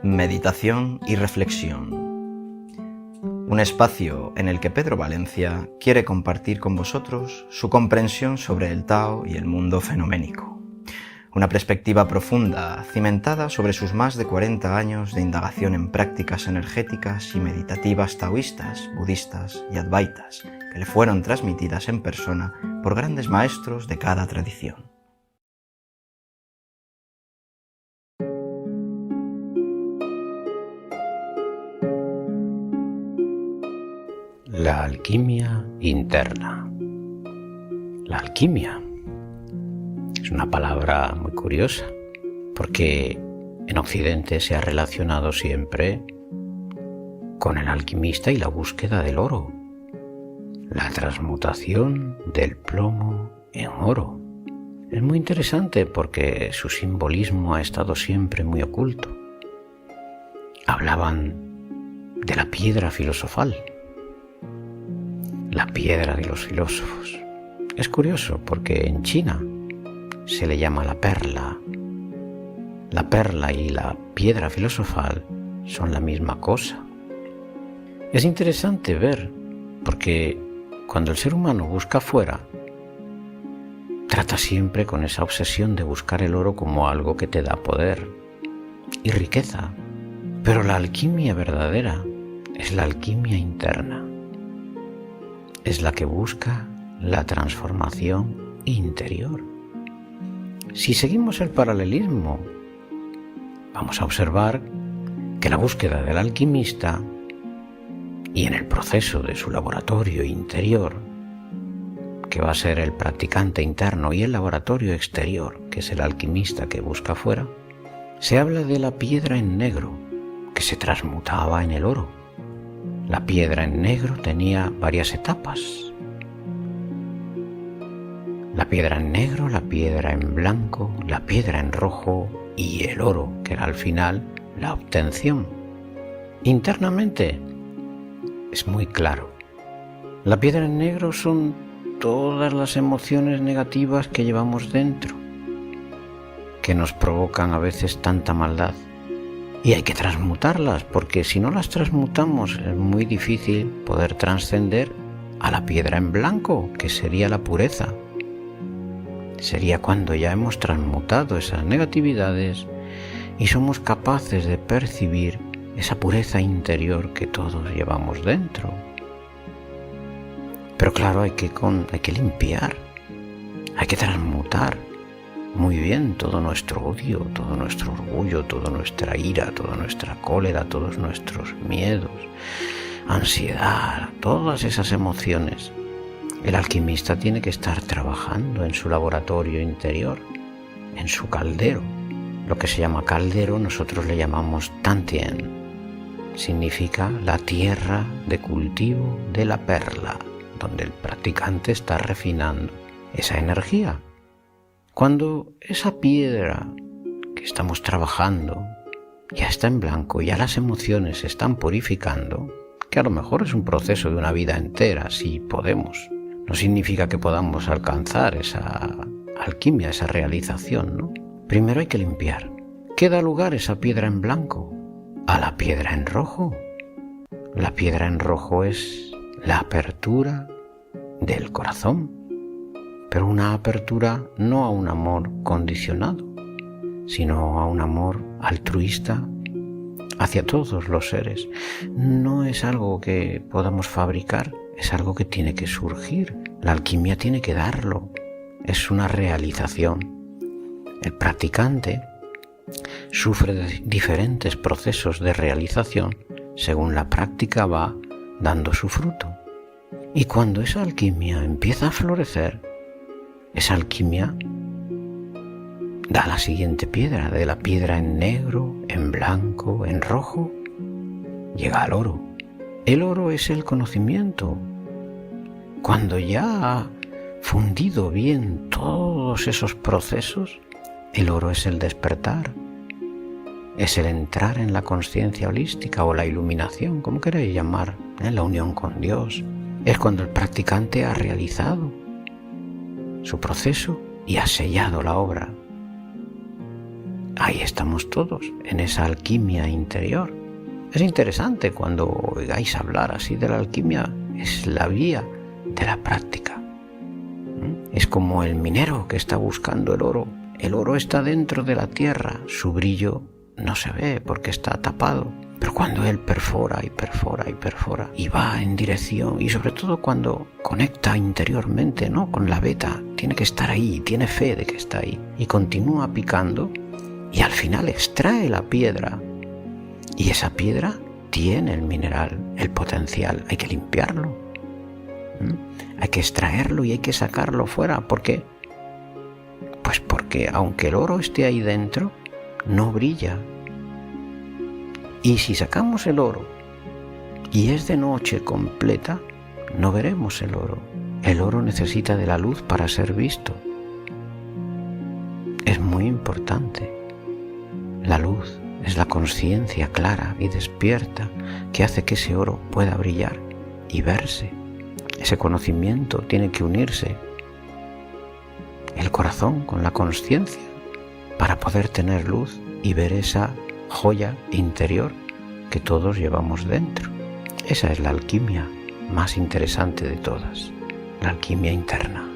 Meditación y reflexión. Un espacio en el que Pedro Valencia quiere compartir con vosotros su comprensión sobre el Tao y el mundo fenoménico. Una perspectiva profunda, cimentada sobre sus más de 40 años de indagación en prácticas energéticas y meditativas taoístas, budistas y advaitas, que le fueron transmitidas en persona por grandes maestros de cada tradición. La alquimia interna. La alquimia es una palabra muy curiosa porque en Occidente se ha relacionado siempre con el alquimista y la búsqueda del oro, la transmutación del plomo en oro. Es muy interesante porque su simbolismo ha estado siempre muy oculto. Hablaban de la piedra filosofal, la piedra de los filósofos. Es curioso porque en China se le llama la perla. La perla y la piedra filosofal son la misma cosa. Es interesante ver porque cuando el ser humano busca afuera, trata siempre con esa obsesión de buscar el oro como algo que te da poder y riqueza. Pero la alquimia verdadera es la alquimia interna. Es la que busca la transformación interior. Si seguimos el paralelismo, vamos a observar que la búsqueda del alquimista y en el proceso de su laboratorio interior, que va a ser el practicante interno, y el laboratorio exterior, que es el alquimista que busca afuera, se habla de la piedra en negro, que se transmutaba en el oro. La piedra en negro tenía varias etapas. La piedra en negro, la piedra en blanco, la piedra en rojo y el oro, que era al final la obtención. Internamente es muy claro. La piedra en negro son todas las emociones negativas que llevamos dentro, que nos provocan a veces tanta maldad. Y hay que transmutarlas, porque si no las transmutamos es muy difícil poder trascender a la piedra en blanco, que sería la pureza. Sería cuando ya hemos transmutado esas negatividades y somos capaces de percibir esa pureza interior que todos llevamos dentro. Pero claro, hay que limpiar, hay que transmutar muy bien todo nuestro odio, todo nuestro orgullo, toda nuestra ira, toda nuestra cólera, todos nuestros miedos, ansiedad, todas esas emociones. El alquimista tiene que estar trabajando en su laboratorio interior, en su caldero. Lo que se llama caldero nosotros le llamamos tantien. Significa la tierra de cultivo de la perla, donde el practicante está refinando esa energía. Cuando esa piedra que estamos trabajando ya está en blanco, ya las emociones se están purificando, que a lo mejor es un proceso de una vida entera, si podemos. No significa que podamos alcanzar esa alquimia, esa realización, ¿no? Primero hay que limpiar. ¿Qué da lugar esa piedra en blanco? A la piedra en rojo. La piedra en rojo es la apertura del corazón. Pero una apertura no a un amor condicionado, sino a un amor altruista hacia todos los seres. No es algo que podamos fabricar, es algo que tiene que surgir. La alquimia tiene que darlo, es una realización. El practicante sufre de diferentes procesos de realización según la práctica va dando su fruto. Y cuando esa alquimia empieza a florecer, esa alquimia da la siguiente piedra. De la piedra en negro, en blanco, en rojo, llega al oro. El oro es el conocimiento. Cuando ya ha fundido bien todos esos procesos, el oro es el despertar. Es el entrar en la consciencia holística o la iluminación, como queráis llamar, en la unión con Dios. Es cuando el practicante ha realizado su proceso y ha sellado la obra. ahí estamos todos, en esa alquimia interior. Es interesante cuando oigáis hablar así de la alquimia, es la vía de la práctica. Es como el minero que está buscando el oro. El oro está dentro de la tierra, su brillo no se ve porque está tapado. Pero cuando él perfora y perfora y perfora y va en dirección, y sobre todo cuando conecta interiormente, ¿no?, con la veta, tiene que estar ahí, tiene fe de que está ahí, y continúa picando, y al final extrae la piedra, y esa piedra tiene el mineral, el potencial. Hay que limpiarlo, hay que extraerlo y hay que sacarlo fuera. ¿Por qué? Pues porque aunque el oro esté ahí dentro, no brilla. Y si sacamos el oro y es de noche completa, no veremos el oro. El oro necesita de la luz para ser visto. Es muy importante. La luz es la conciencia clara y despierta que hace que ese oro pueda brillar y verse. Ese conocimiento tiene que unirse el corazón con la conciencia para poder tener luz y ver esa joya interior que todos llevamos dentro. Esa es la alquimia más interesante de todas, la alquimia interna.